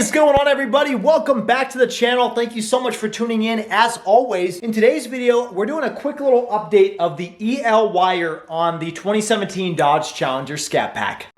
is going on, everybody? Welcome back to the channel. Thank you so much for tuning in. As always, in today's video, we're doing a quick little update of the EL wire on the 2017 Dodge Challenger Scat Pack.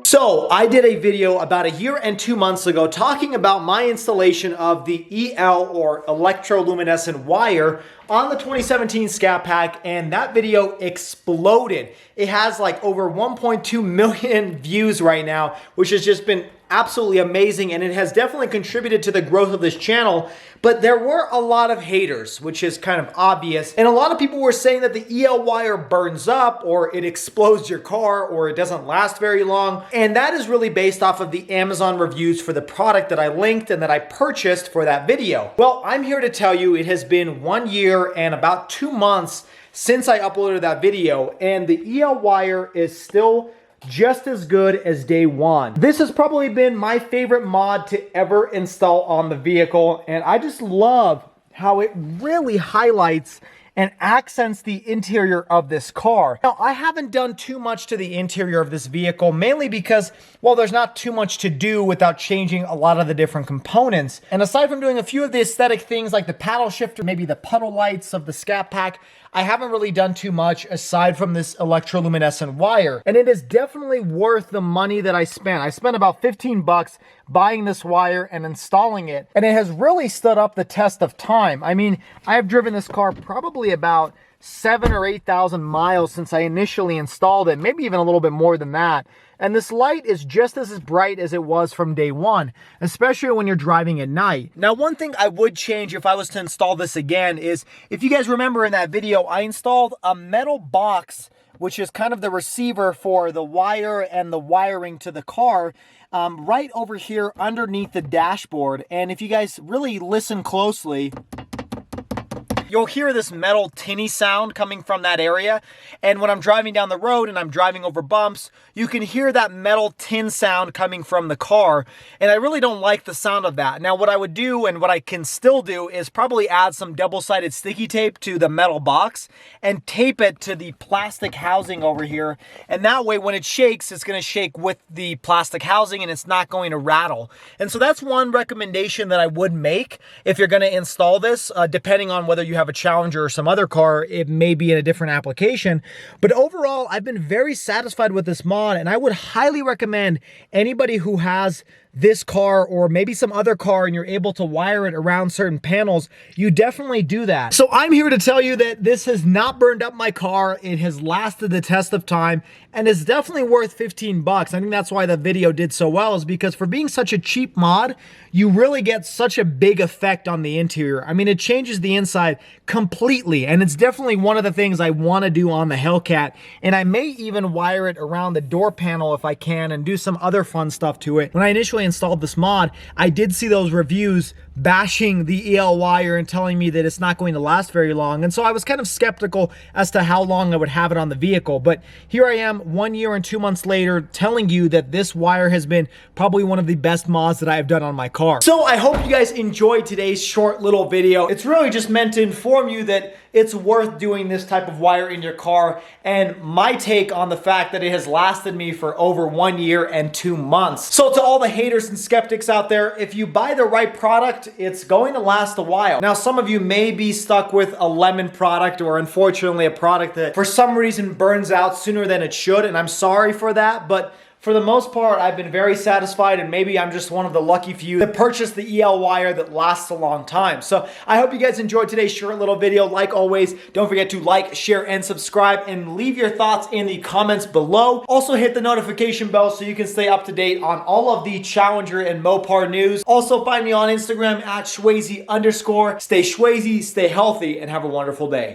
So I did a video about a year and 2 months ago talking about my installation of the EL or Electro Luminescent wire on the 2017 Scat Pack, and that video exploded. It has like over 1.2 million views right now, which has just been absolutely amazing, and it has definitely contributed to the growth of this channel. But there were a lot of haters, which is kind of obvious, and a lot of people were saying that the EL wire burns up, or it explodes your car, or it doesn't last very long. And that is really based off of the Amazon reviews for the product that I linked and that I purchased for that video. Well, I'm here to tell you it has been 1 year and about 2 months since I uploaded that video, and the EL wire is still just as good as day one. This has probably been my favorite mod to ever install on the vehicle, and I just love how it really highlights and accents the interior of this car. Now, I haven't done too much to the interior of this vehicle, mainly because, well, there's not too much to do without changing a lot of the different components. And aside from doing a few of the aesthetic things like the paddle shifter, maybe the puddle lights of the Scat Pack, I haven't really done too much aside from this electroluminescent wire. And it is definitely worth the money that I spent. I spent about 15 bucks buying this wire and installing it, and it has really stood up the test of time. I mean, I have driven this car probably about 7,000 or 8,000 miles since I initially installed it, maybe even a little bit more than that. And this light is just as bright as it was from day one, especially when you're driving at night. Now, one thing I would change if I was to install this again is, if you guys remember in that video, I installed a metal box, which is kind of the receiver for the wire and the wiring to the car, right over here underneath the dashboard. And if you guys really listen closely, you'll hear this metal tinny sound coming from that area. And when I'm driving down the road and I'm driving over bumps, you can hear that metal tin sound coming from the car. And I really don't like the sound of that. Now, what I would do, and what I can still do, is probably add some double-sided sticky tape to the metal box and tape it to the plastic housing over here. And that way, when it shakes, it's going to shake with the plastic housing and it's not going to rattle. And so that's one recommendation that I would make if you're going to install this, depending on whether you have a Challenger or some other car. It may be in a different application, but overall I've been very satisfied with this mod, and I would highly recommend anybody who has this car or maybe some other car and you're able to wire it around certain panels, you definitely do that. So I'm here to tell you that this has not burned up my car. It has lasted the test of time and is definitely worth 15 bucks. I think that's why the video did so well, is because for being such a cheap mod, you really get such a big effect on the interior. I mean, it changes the inside completely, and it's definitely one of the things I want to do on the Hellcat, and I may even wire it around the door panel if I can and do some other fun stuff to it. When I initially installed this mod, I did see those reviews bashing the EL wire and telling me that it's not going to last very long, and so I was kind of skeptical as to how long I would have it on the vehicle. But here I am 1 year and 2 months later telling you that this wire has been probably one of the best mods that I have done on my car. So I hope you guys enjoyed today's short little video. It's really just meant to inform you that it's worth doing this type of wire in your car, and my take on the fact that it has lasted me for over 1 year and 2 months. So to all the haters and skeptics out there, if you buy the right product, it's going to last a while. Now, some of you may be stuck with a lemon product, or unfortunately a product that for some reason burns out sooner than it should, and I'm sorry for that, but for the most part, I've been very satisfied, and maybe I'm just one of the lucky few that purchased the EL wire that lasts a long time. So I hope you guys enjoyed today's short little video. Like always, don't forget to like, share, and subscribe, and leave your thoughts in the comments below. Also hit the notification bell so you can stay up to date on all of the Challenger and Mopar news. Also find me on Instagram at Shwazy_. Stay Shwazy, stay healthy, and have a wonderful day.